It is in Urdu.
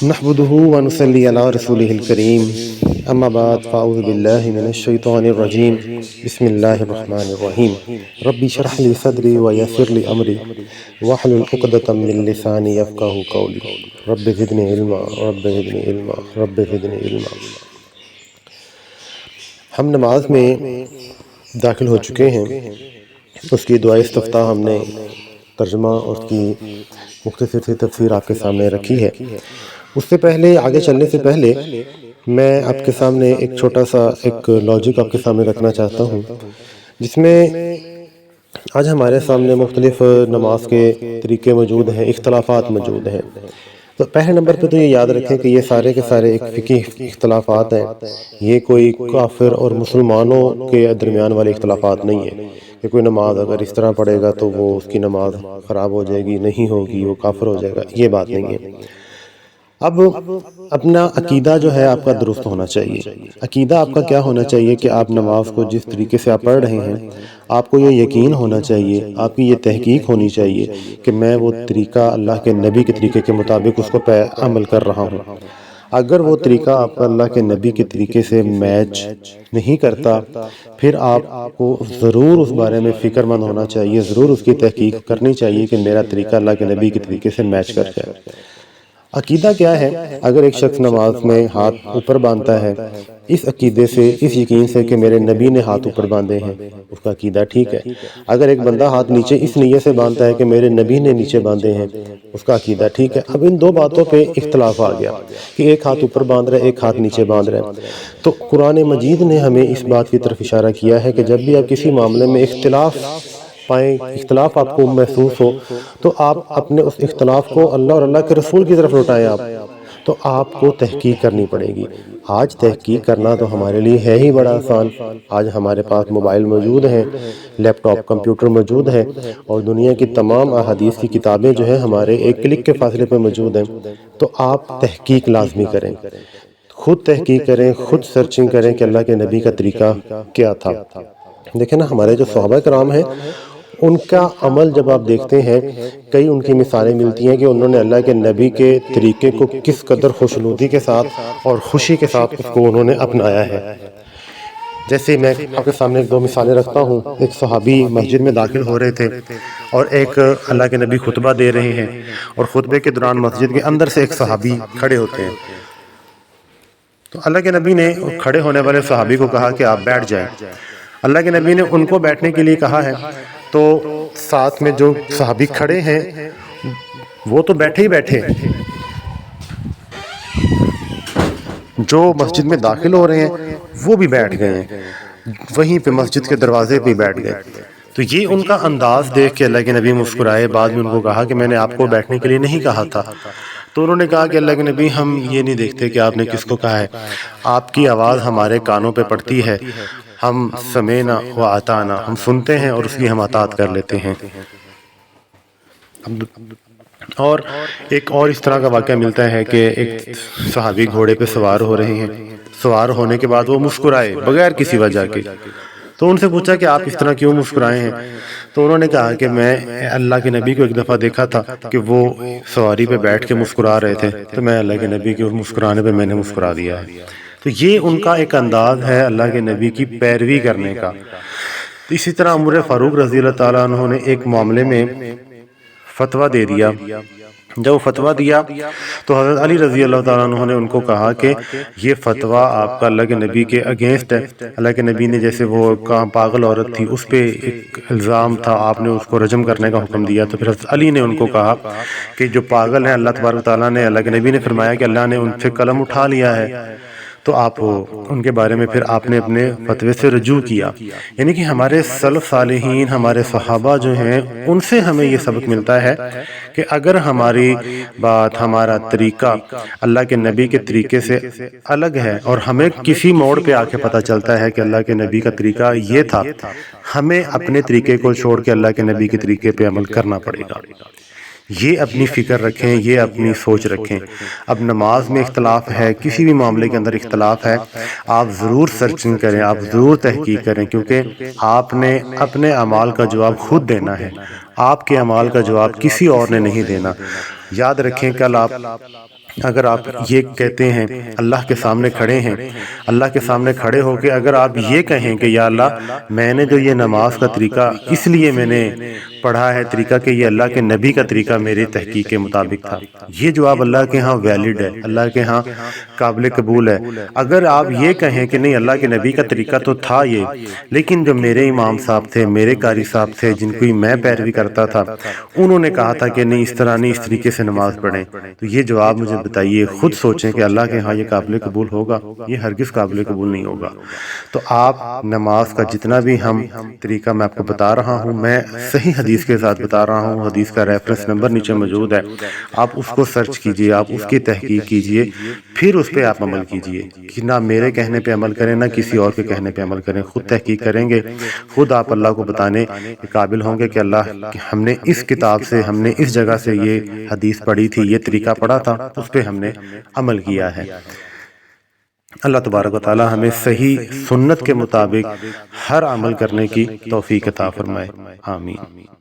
نحمده ونصلي على رسوله الكريم اما بعد فاعوذ بالله من الشيطان الرجيم بسم الله الرحمن الرحيم ربي اشرح لي صدري ويسر لي امري واحلل عقدة من لساني يفقهوا قولي رب زدني علما رب زدني علما رب زدني علما۔ ہم نماز میں داخل ہو چکے ہیں، اس کی دعائے استفتاح ہم نے ترجمہ اور اس کی مختصر سی تفسیر آپ کے سامنے رکھی ہے۔ اس سے پہلے آگے چلنے سے پہلے میں آپ کے سامنے ایک چھوٹا سا ایک لاجک آپ کے سامنے رکھنا چاہتا ہوں، جس میں آج ہمارے سامنے مختلف نماز کے طریقے موجود ہیں، اختلافات موجود ہیں۔ تو پہلے نمبر پہ تو یہ یاد رکھیں کہ یہ سارے کے سارے ایک فقہی اختلافات ہیں، یہ کوئی کافر اور مسلمانوں کے درمیان والے اختلافات نہیں ہیں کہ کوئی نماز اگر اس طرح پڑھے گا تو وہ اس کی نماز خراب ہو جائے گی، نہیں ہوگی، وہ کافر ہو جائے گا، یہ بات نہیں ہے۔ اب اپنا عقیدہ جو ہے آپ کا درست ہونا چاہیے۔ عقیدہ آپ کا کیا ہونا چاہیے کہ آپ نماز کو جس طریقے سے آپ پڑھ رہے ہیں، آپ کو یہ یقین ہونا چاہیے، آپ کی یہ تحقیق ہونی چاہیے کہ میں وہ طریقہ اللہ کے نبی کے طریقے کے مطابق اس کو پہ عمل کر رہا ہوں۔ اگر وہ طریقہ آپ کا اللہ کے نبی کے طریقے سے میچ نہیں کرتا، پھر آپ کو ضرور اس بارے میں فکر مند ہونا چاہیے، ضرور اس کی تحقیق کرنی چاہیے کہ میرا طریقہ اللہ کے نبی کے طریقے سے میچ کر جائے۔ عقیدہ کیا ہے؟ اگر ایک شخص نماز میں ہاتھ اوپر باندھتا ہے اس عقیدے سے، اس یقین سے کہ میرے نبی نے ہاتھ اوپر باندھے ہیں، اس کا عقیدہ ٹھیک ہے۔ اگر ایک بندہ ہاتھ نیچے اس نیت سے باندھتا ہے کہ میرے نبی نے نیچے باندھے ہیں، اس کا عقیدہ ٹھیک ہے۔ اب ان دو باتوں پہ اختلاف آ گیا کہ ایک ہاتھ اوپر باندھ رہا ہے، ایک ہاتھ نیچے باندھ رہا ہے۔ تو قرآن مجید نے ہمیں اس بات کی طرف اشارہ کیا ہے کہ جب بھی آپ کسی معاملے میں اختلاف پائیں، اختلاف آپ کو محسوس ہو، تو آپ اپنے اس اختلاف کو اللہ اور اللہ کے رسول کی طرف لوٹائیں۔ آپ تو آپ کو تحقیق کرنی پڑے گی۔ آج تحقیق کرنا تو ہمارے لیے ہے ہی بڑا آسان۔ آج ہمارے پاس موبائل موجود ہیں، لیپ ٹاپ، کمپیوٹر موجود ہے، اور دنیا کی تمام احادیث کی کتابیں جو ہیں ہمارے ایک کلک کے فاصلے پہ موجود ہیں۔ تو آپ تحقیق لازمی کریں، خود تحقیق کریں، خود سرچنگ کریں کہ اللہ کے نبی کا طریقہ کیا تھا۔ دیکھیں نا، ہمارے جو صحابہ کرام ہیں، ان کا عمل جب آپ دیکھتے ہیں، کئی ان کی مثالیں ملتی ہیں کہ انہوں نے اللہ کے نبی کے طریقے کو کس قدر خوشنودی کے ساتھ اور خوشی کے ساتھ اس کو انہوں نے اپنایا ہے۔ جیسے میں آپ کے سامنے ایک دو مثالیں رکھتا ہوں۔ ایک صحابی مسجد میں داخل ہو رہے تھے اور ایک اللہ کے نبی خطبہ دے رہے ہیں، اور خطبے کے دوران مسجد کے اندر سے ایک صحابی کھڑے ہوتے ہیں۔ تو اللہ کے نبی نے کھڑے ہونے والے صحابی کو کہا کہ آپ بیٹھ جائیں۔ اللہ کے نبی نے ان کو بیٹھنے کے لیے کہا ہے، تو ساتھ میں جو صحابی کھڑے ہیں وہ تو بیٹھے ہی بیٹھے، جو مسجد میں داخل ہو رہے ہیں وہ بھی بیٹھ گئے ہیں، وہیں پہ مسجد کے دروازے پہ بیٹھ گئے۔ تو یہ ان کا انداز دیکھ کے اللہ کے نبی مسکرائے۔ بعد میں ان کو کہا کہ میں نے آپ کو بیٹھنے کے لیے نہیں کہا تھا۔ تو انہوں نے کہا کہ اللہ کے نبی، ہم یہ نہیں دیکھتے کہ آپ نے کس کو کہا ہے، آپ کی آواز ہمارے کانوں پہ پڑتی ہے، ہم سمینا و اطعنا، ہم سنتے ہیں اور اس کی ہم اطاعت کر لیتے ہیں۔ اور ایک اور اس طرح کا واقعہ ملتا ہے کہ ایک صحابی گھوڑے پہ سوار ہو رہے ہیں، سوار ہونے کے بعد وہ مسکرائے بغیر کسی وجہ کے۔ تو ان سے پوچھا کہ آپ اس طرح کیوں مسکرائے ہیں؟ تو انہوں نے کہا کہ میں اللہ کے نبی کو ایک دفعہ دیکھا تھا کہ وہ سواری پہ بیٹھ کے مسکرا رہے تھے، تو میں اللہ کے نبی کے مسکرانے پہ میں نے مسکرا دیا ہے۔ تو یہ ان کا ایک انداز ہے اللہ کے نبی کی پیروی کرنے کا۔ اسی طرح عمر فاروق رضی اللہ تعالیٰ عنہ نے ایک معاملے میں فتویٰ دے دیا۔ جب وہ فتویٰ دیا تو حضرت علی رضی اللہ تعالیٰ عنہ نے ان کو کہا کہ یہ فتویٰ آپ کا اللہ کے نبی کے اگینسٹ ہے۔ اللہ کے نبی نے جیسے وہ پاگل عورت تھی، اس پہ ایک الزام تھا، آپ نے اس کو رجم کرنے کا حکم دیا۔ تو پھر حضرت علی نے ان کو کہا کہ جو پاگل ہیں، اللہ تبارک تعالیٰ نے، اللہ کے نبی نے فرمایا کہ اللہ نے ان سے قلم اٹھا لیا ہے، تو آپ ان کے بارے میں پھر آپ نے اپنے فتوے سے رجوع کیا۔ یعنی کہ ہمارے سلف صالحین، ہمارے صحابہ جو ہیں، ان سے ہمیں یہ سبق ملتا ہے کہ اگر ہماری بات، ہمارا طریقہ اللہ کے نبی کے طریقے سے الگ ہے، اور ہمیں کسی موڑ پہ آ کے پتہ چلتا ہے کہ اللہ کے نبی کا طریقہ یہ تھا، ہمیں اپنے طریقے کو چھوڑ کے اللہ کے نبی کے طریقے پہ عمل کرنا پڑے گا۔ یہ اپنی فکر رکھیں، یہ اپنی سوچ رکھیں۔ اب نماز میں اختلاف ہے، کسی بھی معاملے کے اندر اختلاف ہے، آپ ضرور سرچنگ کریں، آپ ضرور تحقیق کریں، کیونکہ آپ نے اپنے اعمال کا جواب خود دینا ہے، آپ کے اعمال کا جواب کسی اور نے نہیں دینا۔ یاد رکھیں کل اگر آپ یہ کہتے ہیں اللہ کے سامنے کھڑے ہیں، اللہ کے سامنے کھڑے ہو کے اگر آپ یہ کہیں کہ یا اللہ میں نے جو یہ نماز کا طریقہ اس لیے میں نے پڑھا ہے طریقہ کہ یہ اللہ کے نبی کا طریقہ میری تحقیق کے مطابق تھا، یہ جواب اللہ کے ہاں ویلڈ ہے، اللہ کے ہاں قابل قبول ہے۔ اگر آپ یہ کہیں کہ نہیں اللہ کے نبی کا طریقہ تو تھا یہ، لیکن جو میرے امام صاحب تھے، میرے قاری صاحب تھے جن کو میں پیروی کرتا تھا، انہوں نے کہا تھا کہ نہیں اس طرح نہیں، اس طریقے سے نماز پڑھیں، تو یہ جواب مجھے بتائیے، خود سوچیں کہ اللہ کے ہاں یہ قابل قبول ہوگا؟ یہ ہرگز قابل قبول نہیں ہوگا۔ تو آپ نماز کا جتنا بھی ہم طریقہ میں آپ کو بتا رہا ہوں، میں صحیح حدیث کے ساتھ بتا رہا ہوں، حدیث کا ریفرنس نمبر نیچے موجود ہے، آپ اس کو سرچ کیجئے، آپ اس کی تحقیق کیجئے، پھر اس پہ آپ عمل کیجئے، کہ نہ میرے کہنے پہ عمل کریں نہ کسی اور کے کہنے پہ عمل کریں، خود تحقیق کریں گے، خود آپ اللہ کو بتانے کے قابل ہوں گے کہ اللہ ہم نے اس کتاب سے، ہم نے اس جگہ سے یہ حدیث پڑھی تھی، یہ طریقہ پڑھا تھا، اس پہ ہم نے عمل کیا ہے۔ اللہ تبارک و تعالی ہمیں صحیح سنت کے مطابق ہر عمل کرنے کی توفیق عطا فرمائے، آمین۔